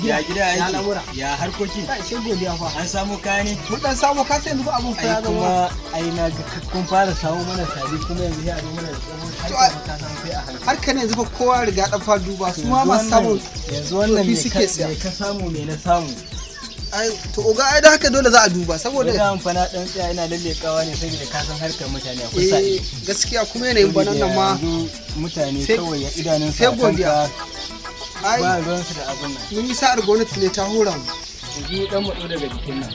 Ya gida aiki ya harkoki sai godiya fa an samu kaya ne mun dan samu ka sai yanzu abun fa ya zama kuma ai na ga kun fara samu mana sabi kuma yanzu ya zo mana da tsawon har ka samu sai a hankali har kana yanzu fa kowa riga dan fa duba su ma masu samu yanzu wannan ne suke siya ka samu me na samu ai to oga ai da haka dole za a duba saboda da amfana dan tsaya ina lallekawa ne saboda ka san harkar mutane akwai sai gaskiya kuma yanayin banan nan ma mutane kawai ya idanun sai godiya ba ruwan su da abun nan mun yi sa'ar gwamnati ne ta hura mu yanzu dan mu daga jikin nan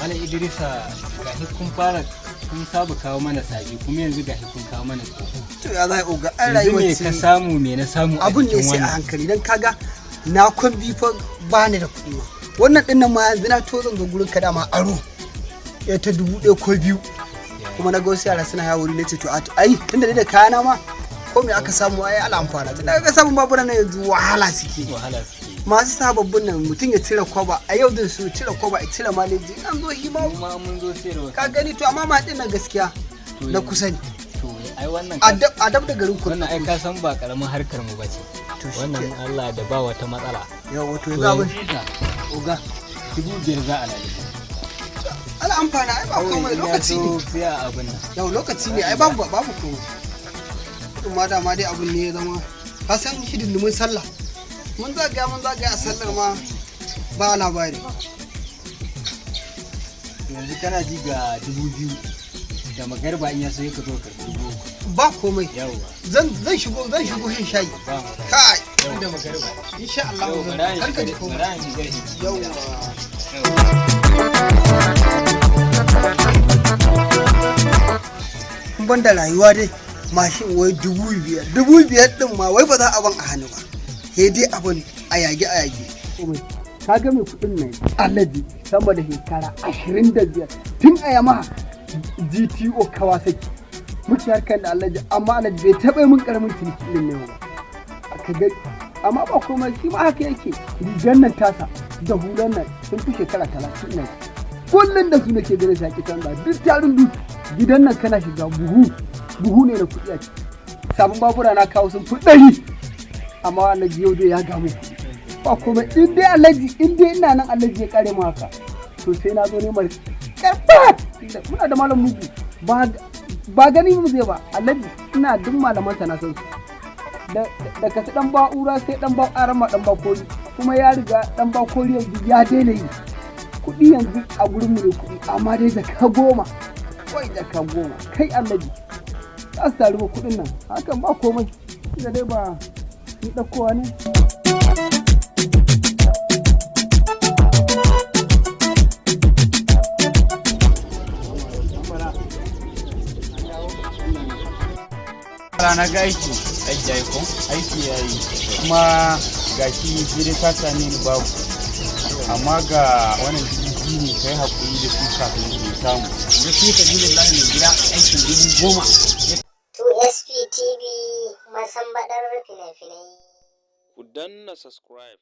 Malam Idrisa gashi kun fara kun saba kawo mana sabi kuma yanzu gashi kun kawo mana tsoho to ya zai oga an rayuwa ce ka samu me na samu abun ne sai a hankali dan kaga na kon bi fa bani da kuɗi ma wannan din nan ma yanzu na to zan ga gurin ka dama aro ya ta 1000 ko 2 kuma na ga wasu yara suna yawo ne ce to ai tunda da kayana ma ko me aka samu ai ala amfana tunda ga samun babura na yanzu wahala suke masu sababbin nan mutum ya cire kwaba a yau din su cire kwaba a cire maleji an zo hima mun zo sayarwa ka gani to amma ma din nan gaskiya na kusa ne to ai wannan adab da garin ku wannan ai ka san ba karamin harkar mu bace wannan Allah da ba wata matsala yau wato yanzu abin oga 5,000 za a lalata ala amfana ai ba komai lokaci ne biya abin nan yau lokaci ne ai babu komai kuma da ma dai abin ne ya zama ka san hidindimin sallah mun zagaya a sallar ma ba labari yanzu kana ji ga 2,000 da magarba in ya so ka zo karɓi ba komai yawa zan shigo shin shayi kai da magarba insha Allah har ka ji komai yawa ban da rayuwa dai mashin wai 5,000 din ma wai ba za a ban a hannu ba sai dai abin a yage ka ga mai kudin nan alaji sama da shekara 25 tun a yama GTO Kawasaki muke harkar da alaji amma alaji bai taɓa min karamin ciniki din ne ba aka ga amma ba komai shi ma haka yake rigar nan tasa da hulan nan sun fi shekara 30 nan kullum da su nake ganin shaki canza duk tarin duk gidan nan kana shiga buhu ne na kuɗi a ciki sabon babura na kawo sun fi 100 amma alaji yau dai ya gamu ba kuma in dai ina nan alaji ya kare mu haka to sai na zo neman karfa muna da malam mugu ba gani mu zai ba alaji ina duk malaman ta na san su da ka dan ba'ura sai dan ba arama dan ba kori kuma ya riga dan ba kori yanzu ya daina yi kuɗi yanzu a gurin mu ne kuɗi amma dai da ka goma kai alaji za su taru kuɗin nan hakan ba komai da dai ba ni ɗaukowa ne rana ga aiki ya yi ko aiki ya yi kuma ga shi jire ka same ni babu amma ga wannan jirgi ne kai haƙuri da su kafin ke samu da su ka jini lai mai gida aikin 10,000 to SPTV masambaɗar fina-finai ku danna subscribe